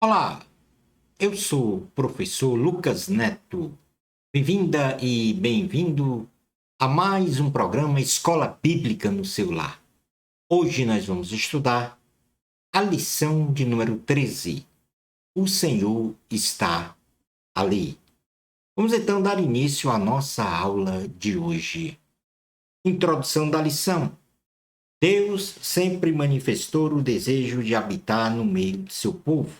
Olá, eu sou o professor Lucas Neto. Bem-vinda e bem-vindo a mais um programa Escola Bíblica no seu lar. Hoje nós vamos estudar a lição de número 13. O Senhor está ali. Vamos então dar início à nossa aula de hoje. Introdução da lição. Deus sempre manifestou o desejo de habitar no meio de seu povo.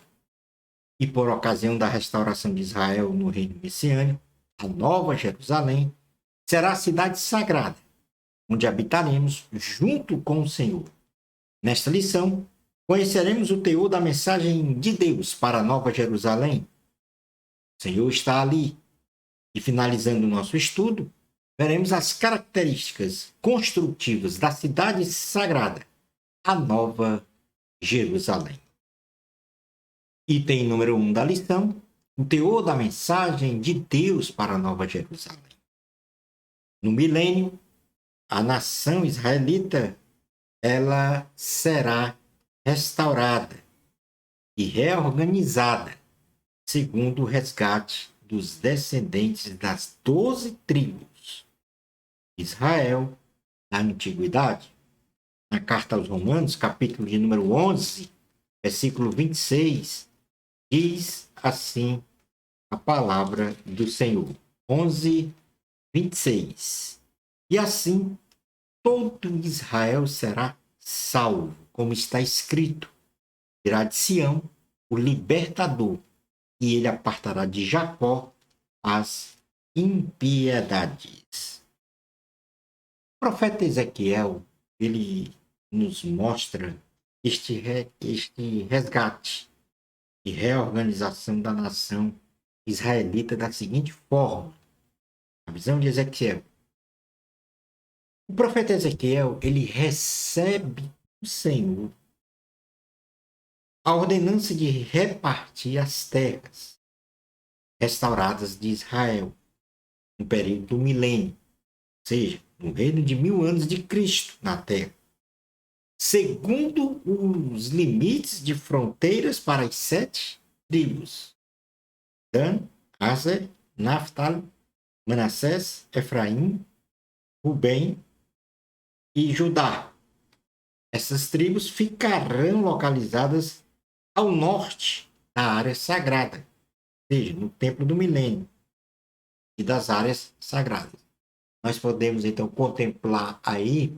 E por ocasião da restauração de Israel no reino messiânico, a Nova Jerusalém será a cidade sagrada, onde habitaremos junto com o Senhor. Nesta lição, conheceremos o teor da mensagem de Deus para a Nova Jerusalém. O Senhor está ali. E finalizando o nosso estudo, veremos as características construtivas da cidade sagrada, a Nova Jerusalém. Item número 1 da lição, o teor da mensagem de Deus para a Nova Jerusalém. No milênio, a nação israelita ela será restaurada e reorganizada segundo o resgate dos descendentes das 12 tribos de Israel na antiguidade. Na carta aos Romanos, capítulo de número 11, versículo 26, diz assim a palavra do Senhor. 11, 26. E assim todo Israel será salvo, como está escrito. Virá de Sião o libertador, e ele apartará de Jacó as impiedades. O profeta Ezequiel, ele nos mostra este resgate e reorganização da nação israelita da seguinte forma. A visão de Ezequiel. O profeta Ezequiel, ele recebe do Senhor a ordenança de repartir as terras restauradas de Israel no período do milênio, ou seja, no reino de 1000 anos de Cristo na terra, segundo os limites de fronteiras para as 7 tribos: Dan, Aser, Naphtali, Manassés, Efraim, Rubem e Judá. Essas tribos ficarão localizadas ao norte da área sagrada, ou seja, no Templo do Milênio e das áreas sagradas. Nós podemos então contemplar aí,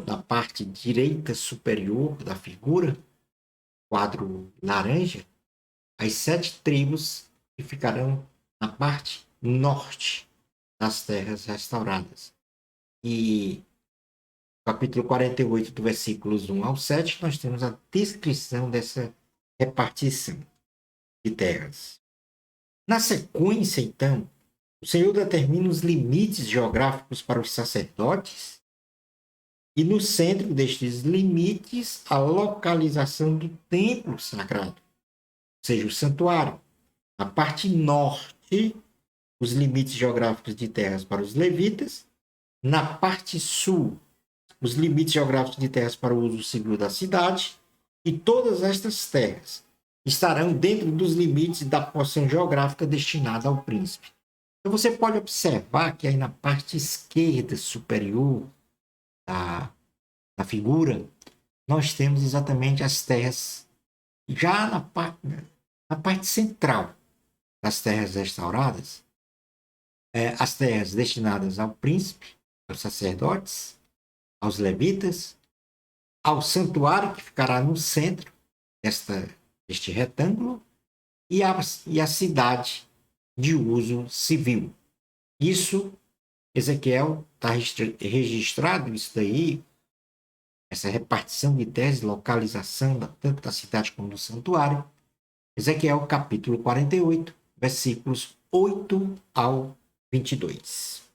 na parte direita superior da figura, quadro laranja, as 7 tribos que ficarão na parte norte das terras restauradas. E capítulo 48, do versículos 1 ao 7, nós temos a descrição dessa repartição de terras. Na sequência, então, o Senhor determina os limites geográficos para os sacerdotes e no centro destes limites a localização do templo sagrado, ou seja, o santuário. Na parte norte, os limites geográficos de terras para os levitas. Na parte sul, os limites geográficos de terras para o uso civil da cidade, e todas estas terras estarão dentro dos limites da porção geográfica destinada ao príncipe. Então você pode observar que aí na parte esquerda superior da figura, nós temos exatamente as terras, já na parte central das terras restauradas, as terras destinadas ao príncipe, aos sacerdotes, aos levitas, ao santuário que ficará no centro deste retângulo e a cidade de uso civil. Isso, Ezequiel está registrado, isso daí, essa repartição de terras, localização tanto da cidade como do santuário. Ezequiel capítulo 48, versículos 8 ao 22.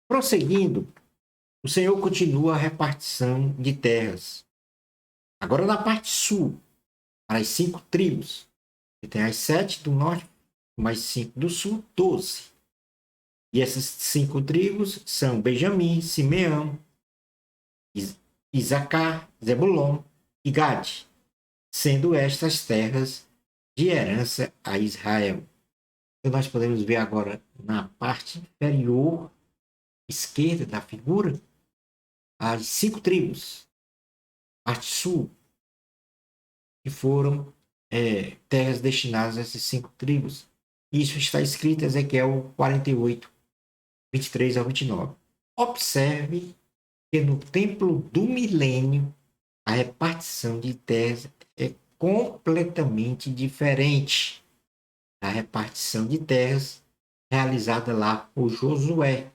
Prosseguindo, o Senhor continua a repartição de terras. Agora na parte sul, para as 5 tribos, que tem as 7 do norte, mais 5 do sul, 12. E essas 5 tribos são Benjamim, Simeão, Isacar, Zebulon e Gade, sendo estas terras de herança a Israel. Então, nós podemos ver agora na parte inferior esquerda da figura as 5 tribos, parte sul, que foram terras destinadas a essas 5 tribos. Isso está escrito em Ezequiel 48, 23 ao 29. Observe que no templo do milênio a repartição de terras é completamente diferente da repartição de terras realizada lá por Josué,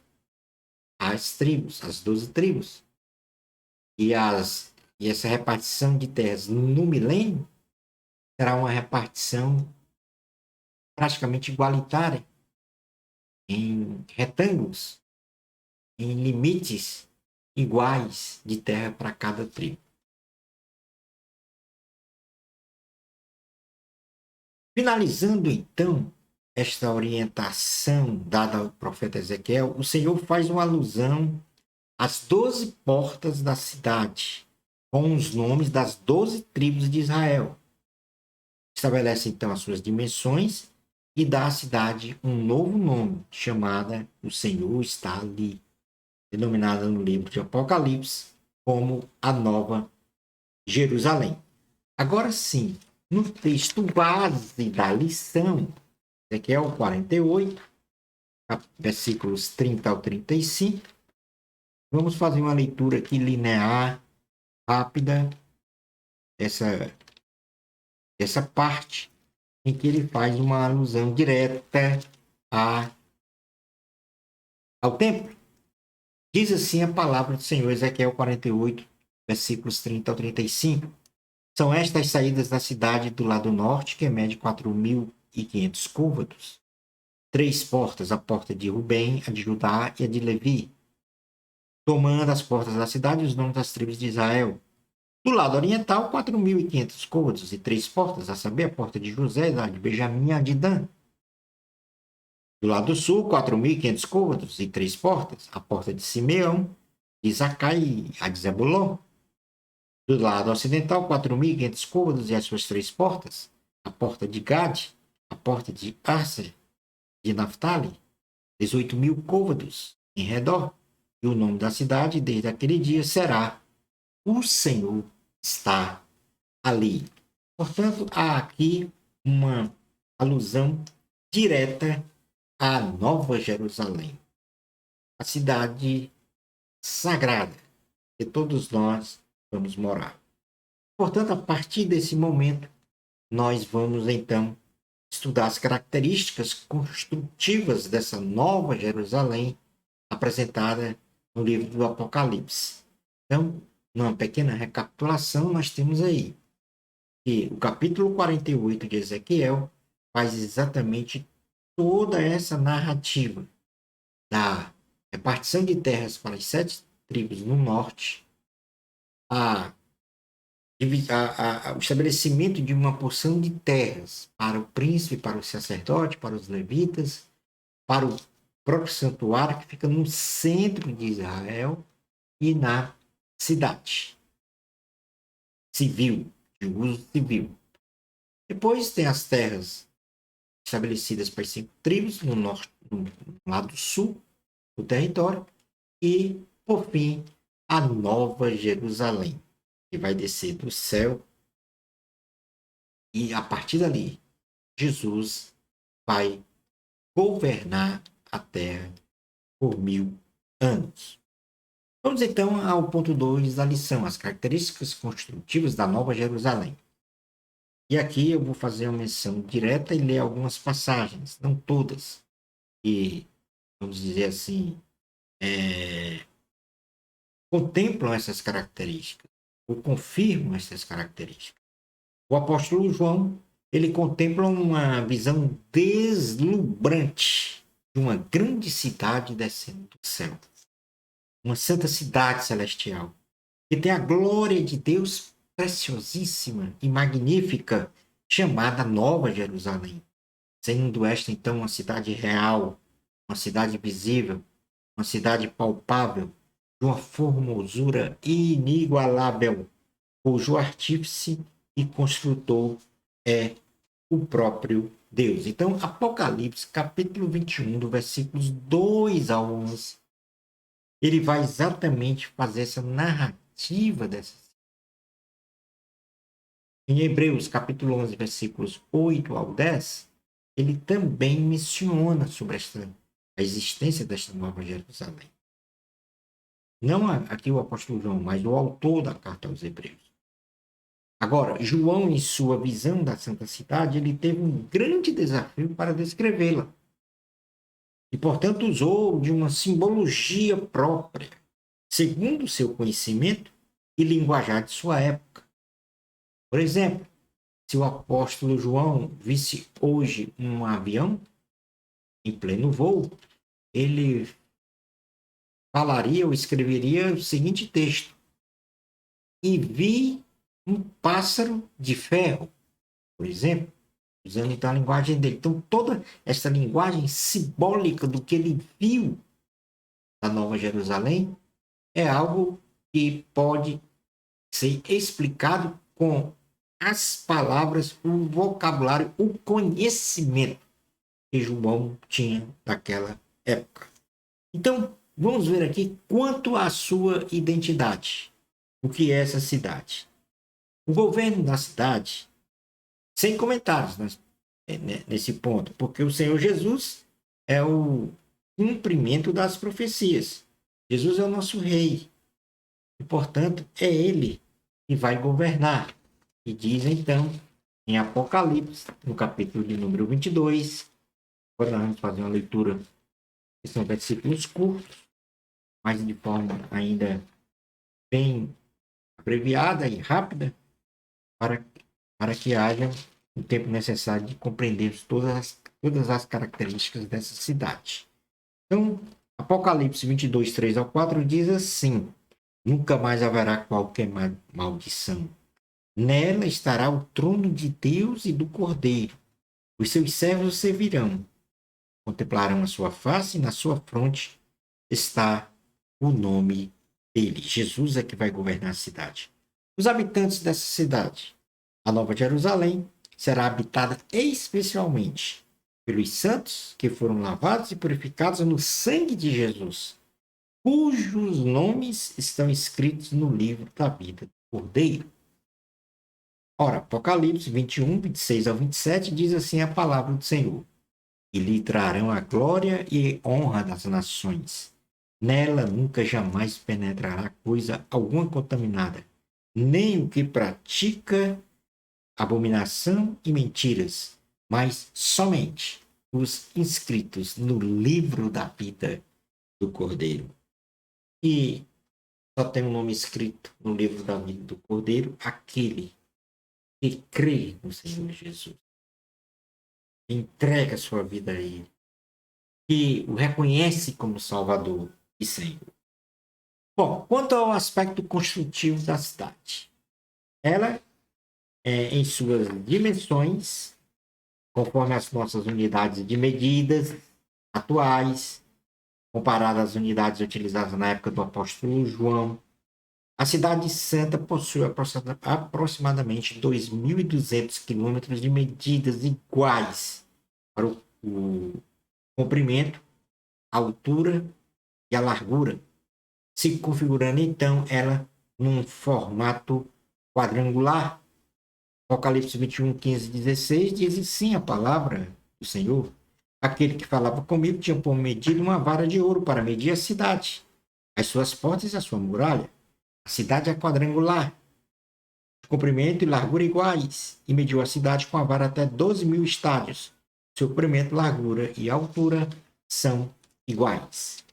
as tribos, as 12 tribos. E essa repartição de terras no milênio será uma repartição praticamente igualitária, em retângulos, em limites iguais de terra para cada tribo. Finalizando, então, esta orientação dada ao profeta Ezequiel, o Senhor faz uma alusão às 12 portas da cidade, com os nomes das 12 tribos de Israel. Estabelece, então, as suas dimensões e dá à cidade um novo nome, chamada O Senhor Está Ali, denominada no livro de Apocalipse como a Nova Jerusalém. Agora sim, no texto base da lição, Ezequiel 48, versículos 30 ao 35, vamos fazer uma leitura aqui linear, rápida, essa parte em que ele faz uma alusão direta ao templo. Diz assim a palavra do Senhor, Ezequiel 48, versículos 30 ao 35. São estas as saídas da cidade do lado norte, que mede 4.500 côvados. 3 portas, a porta de Rubem, a de Judá e a de Levi, tomando as portas da cidade os nomes das tribos de Israel. Do lado oriental, 4.500 côvados e 3 portas, a saber, a porta de José, a de Benjamim e a de Dan. Do lado sul, 4.500 côvados e 3 portas, a porta de Simeão, de Isacar e a de Zebulon. Do lado ocidental, 4.500 côvados e as suas 3 portas, a porta de Gade, a porta de Aser, de Naphtali, 18.000 côvados em redor. E o nome da cidade, desde aquele dia, será O Senhor Está Ali. Portanto, há aqui uma alusão direta à Nova Jerusalém, a cidade sagrada que todos nós vamos morar. Portanto, a partir desse momento, nós vamos então estudar as características construtivas dessa Nova Jerusalém apresentada no livro do Apocalipse. Então, numa pequena recapitulação, nós temos aí que o capítulo 48 de Ezequiel faz exatamente toda essa narrativa da repartição de terras para as 7 tribos no norte, o estabelecimento de uma porção de terras para o príncipe, para o sacerdote, para os levitas, para o próprio santuário que fica no centro de Israel e na cidade civil, de uso civil. Depois tem as terras estabelecidas para as 5 tribos no norte, no lado sul do território, e, por fim, a Nova Jerusalém, que vai descer do céu, e a partir dali, Jesus vai governar a terra por 1000 anos. Vamos então ao ponto 2 da lição, as características construtivas da Nova Jerusalém. E aqui eu vou fazer uma menção direta e ler algumas passagens, não todas, que, vamos dizer assim, contemplam essas características, ou confirmam essas características. O apóstolo João, ele contempla uma visão deslumbrante de uma grande cidade descendo do céu. Uma santa cidade celestial, que tem a glória de Deus preciosíssima e magnífica, chamada Nova Jerusalém, sendo esta então uma cidade real, uma cidade visível, uma cidade palpável, de uma formosura inigualável, cujo artífice e construtor é o próprio Deus. Então, Apocalipse, capítulo 21, do versículos 2 ao 11, ele vai exatamente fazer essa narrativa dessa. Em Hebreus, capítulo 11, versículos 8 ao 10, ele também menciona sobre a existência desta nova Jerusalém. Não aqui o apóstolo João, mas o autor da carta aos Hebreus. Agora, João, em sua visão da Santa Cidade, ele teve um grande desafio para descrevê-la. E, portanto, usou de uma simbologia própria, segundo o seu conhecimento e linguajar de sua época. Por exemplo, se o apóstolo João visse hoje um avião em pleno voo, ele falaria ou escreveria o seguinte texto: E vi um pássaro de ferro, por exemplo, usando então a linguagem dele. Então, toda essa linguagem simbólica do que ele viu na Nova Jerusalém é algo que pode ser explicado com as palavras, o vocabulário, o conhecimento que João tinha naquela época. Então, vamos ver aqui quanto à sua identidade. O que é essa cidade? O governo da cidade, sem comentários nesse ponto, porque o Senhor Jesus é o cumprimento das profecias. Jesus é o nosso rei. E, portanto, é ele que vai governar. E diz, então, em Apocalipse, no capítulo de número 22, agora nós vamos fazer uma leitura, que são versículos curtos, mas de forma ainda bem abreviada e rápida, para que haja o tempo necessário de compreender todas as características dessa cidade. Então, Apocalipse 22, 3 ao 4 diz assim: Nunca mais haverá qualquer maldição. Nela estará o trono de Deus e do Cordeiro. Os seus servos o servirão. Contemplarão a sua face e na sua fronte está o nome dele. Jesus é que vai governar a cidade. Os habitantes dessa cidade, a Nova Jerusalém, será habitada especialmente pelos santos que foram lavados e purificados no sangue de Jesus, cujos nomes estão escritos no livro da vida do Cordeiro. Ora, Apocalipse 21, 26 ao 27 diz assim a palavra do Senhor: E lhe trarão a glória e honra das nações. Nela nunca jamais penetrará coisa alguma contaminada, nem o que pratica abominação e mentiras, mas somente os inscritos no livro da vida do Cordeiro. E só tem um nome escrito no livro da vida do Cordeiro, aquele que crê no Senhor Jesus, que entrega sua vida a Ele, que o reconhece como Salvador e Senhor. Bom, quanto ao aspecto construtivo da cidade, ela em suas dimensões, conforme as nossas unidades de medidas atuais, comparadas às unidades utilizadas na época do apóstolo João, a cidade santa possui aproximadamente 2.200 quilômetros de medidas iguais para o comprimento, a altura e a largura, se configurando então ela num formato quadrangular. Apocalipse 21, 15 e 16 diz assim a palavra do Senhor: Aquele que falava comigo tinha por medida uma vara de ouro para medir a cidade, as suas portas e a sua muralha. A cidade é quadrangular, de comprimento e largura iguais, e mediu a cidade com a vara até 12.000 estádios. Seu comprimento, largura e altura são iguais.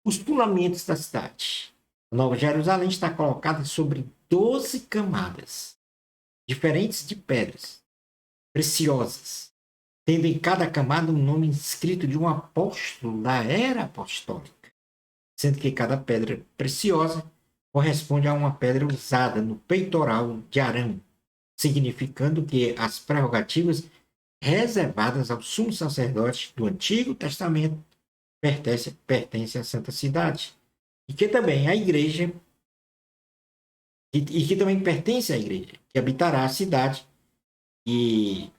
Os fundamentos da cidade. A Nova Jerusalém está colocada sobre 12 camadas diferentes de pedras preciosas, tendo em cada camada um nome inscrito de um apóstolo da era apostólica, sendo que cada pedra preciosa corresponde a uma pedra usada no peitoral de Arão, significando que as prerrogativas reservadas ao sumo sacerdote do Antigo Testamento pertencem à Santa Cidade. e que também a igreja, e que também pertence à igreja, que habitará a cidade, e,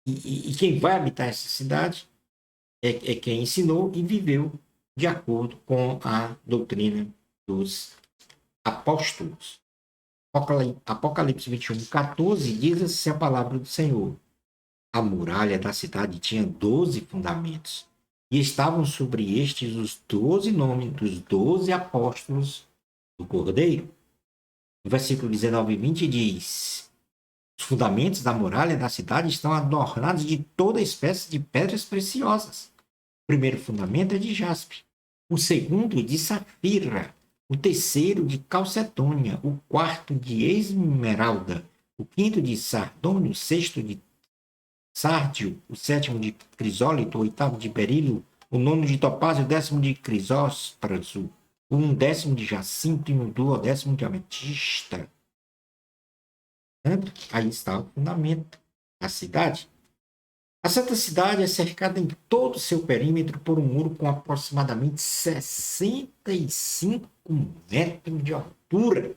e quem vai habitar essa cidade é quem ensinou e viveu de acordo com a doutrina dos apóstolos. Apocalipse 21:14 diz assim a palavra do Senhor: a muralha da cidade tinha 12 fundamentos, e estavam sobre estes os 12 nomes dos 12 apóstolos do Cordeiro. No versículo 19 e 20 diz: os fundamentos da muralha da cidade estão adornados de toda espécie de pedras preciosas. O primeiro fundamento é de jaspe, o segundo de safira, o terceiro de calcedônia, o quarto de esmeralda, o quinto de sardônio, o sexto de sárdio, o sétimo de crisólito, o oitavo de berilo, o nono de topázio, o décimo de crisópraso, o undécimo de jacinto e o duodécimo de ametista. Aí está o fundamento da cidade. A Santa Cidade é cercada em todo o seu perímetro por um muro com aproximadamente 65 metros de altura,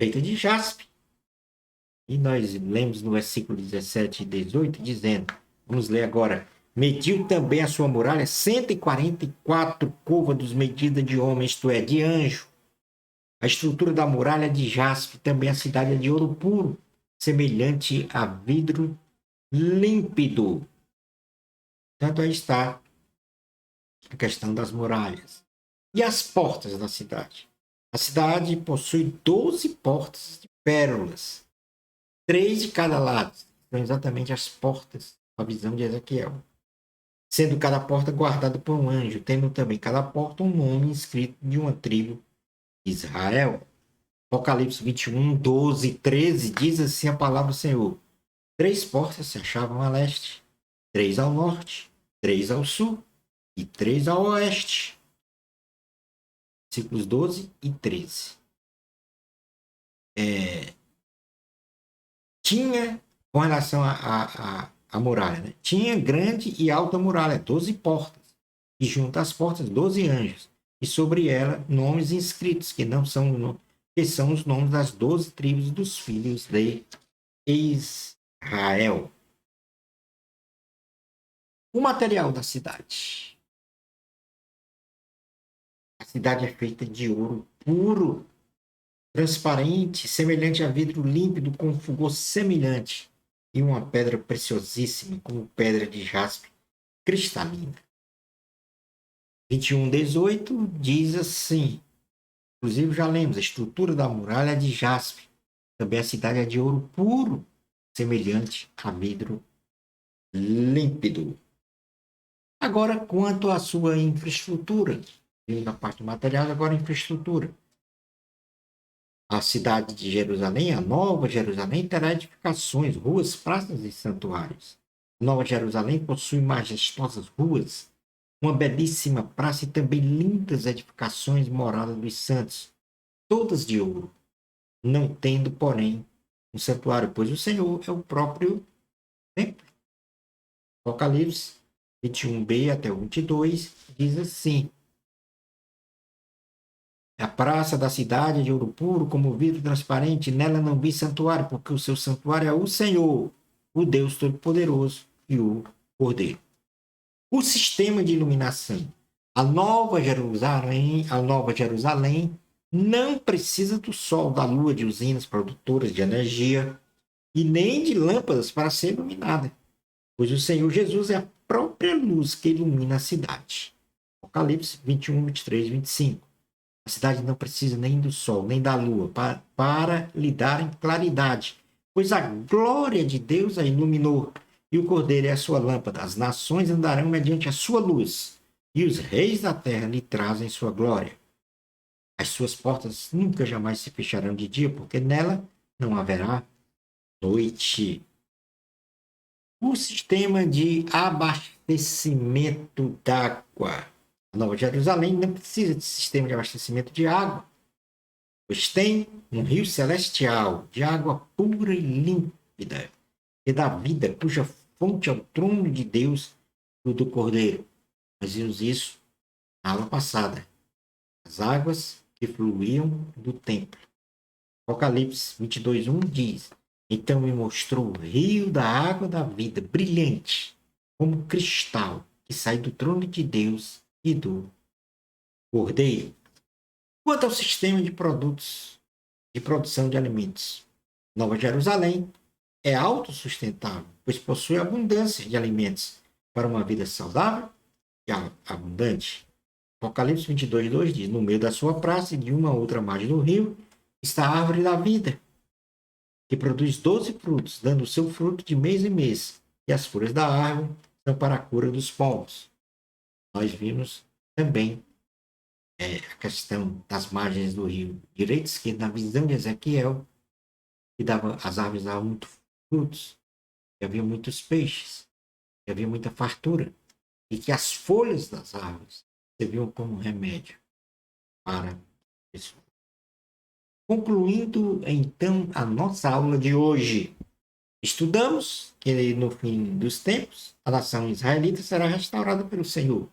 feita de jaspe. E nós lemos no versículo 17 e 18, dizendo, vamos ler agora, mediu também a sua muralha 144 côvados medida de homem, isto é, de anjo. A estrutura da muralha é de jaspe, também a cidade é de ouro puro, semelhante a vidro límpido. Tanto aí está a questão das muralhas. E as portas da cidade? A cidade possui 12 portas de pérolas, 3 de cada lado. São exatamente as portas, a visão de Ezequiel. Sendo cada porta guardada por um anjo, tendo também cada porta um nome escrito de uma tribo de Israel. Apocalipse 21, 12 e 13 diz assim a palavra do Senhor: 3 portas se achavam a leste, 3 ao norte, 3 ao sul e 3 ao oeste. Versículos 12 e 13. Tinha, com relação à muralha, né? Tinha grande e alta muralha, 12 portas, e junto às portas 12 anjos, e sobre ela nomes inscritos, que são os nomes das 12 tribos dos filhos de Israel. O material da cidade. A cidade é feita de ouro puro, transparente, semelhante a vidro límpido com fulgor semelhante, e uma pedra preciosíssima, como pedra de jaspe cristalina. 21:18 diz assim, inclusive já lemos, a estrutura da muralha é de jaspe, também a cidade é de ouro puro, semelhante a vidro límpido. Agora, quanto à sua infraestrutura, na parte material, agora a infraestrutura. A cidade de Jerusalém, a Nova Jerusalém, terá edificações, ruas, praças e santuários. A Nova Jerusalém possui majestosas ruas, uma belíssima praça e também lindas edificações moradas dos santos, todas de ouro, não tendo, porém, um santuário, pois o Senhor é o próprio templo. Apocalipse 21b até o 22 diz assim: a praça da cidade é de ouro puro, como vidro transparente, nela não vi santuário, porque o seu santuário é o Senhor, o Deus Todo-Poderoso e o Cordeiro. O sistema de iluminação. A Nova Jerusalém não precisa do sol, da lua, de usinas produtoras de energia e nem de lâmpadas para ser iluminada, pois o Senhor Jesus é a própria luz que ilumina a cidade. Apocalipse 21, 23 e 25. A cidade não precisa nem do sol, nem da lua, para lhe darem claridade, pois a glória de Deus a iluminou, e o Cordeiro é a sua lâmpada. As nações andarão mediante a sua luz, e os reis da terra lhe trazem sua glória. As suas portas nunca jamais se fecharão de dia, porque nela não haverá noite. O sistema de abastecimento d'água. A Nova Jerusalém não precisa de sistema de abastecimento de água, pois tem um rio celestial de água pura e límpida, que dá vida, cuja fonte é o trono de Deus e do Cordeiro. Nós vimos isso na aula passada, as águas que fluíam do templo. Apocalipse 22:1 diz: Então me mostrou o rio da água da vida, brilhante, como cristal, que sai do trono de Deus e do Cordeiro. Quanto ao sistema de produtos de produção de alimentos, Nova Jerusalém é autossustentável, pois possui abundância de alimentos para uma vida saudável e abundante. Apocalipse 22:2 diz: No meio da sua praça e de uma outra margem do rio está a árvore da vida, que produz 12 frutos, dando o seu fruto de mês em mês, e as folhas da árvore são para a cura dos povos. Nós vimos também a questão das margens do rio, direita e esquerda, na visão de Ezequiel, que as árvores davam muitos frutos, que havia muitos peixes, que havia muita fartura, e que as folhas das árvores serviam como remédio para isso. Concluindo, então, a nossa aula de hoje, estudamos que no fim dos tempos, a nação israelita será restaurada pelo Senhor.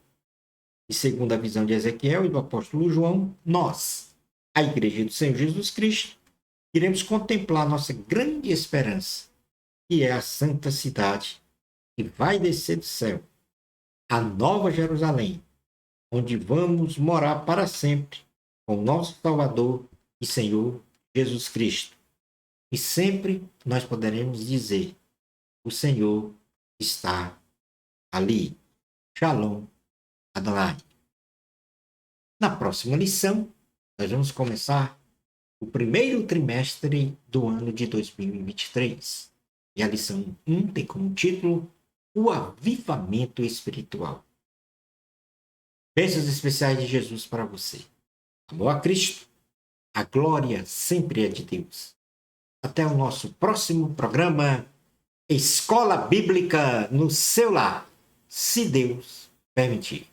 E segundo a visão de Ezequiel e do apóstolo João, nós, a Igreja do Senhor Jesus Cristo, iremos contemplar nossa grande esperança, que é a santa cidade que vai descer do céu, a Nova Jerusalém, onde vamos morar para sempre com o nosso Salvador e Senhor Jesus Cristo. E sempre nós poderemos dizer: o Senhor está ali. Shalom Adonai. Na próxima lição, nós vamos começar o primeiro trimestre do ano de 2023. E a lição 1 tem como título O Avivamento Espiritual. Bênçãos especiais de Jesus para você. Amor a Cristo, a glória sempre é de Deus. Até o nosso próximo programa Escola Bíblica no seu lar, se Deus permitir.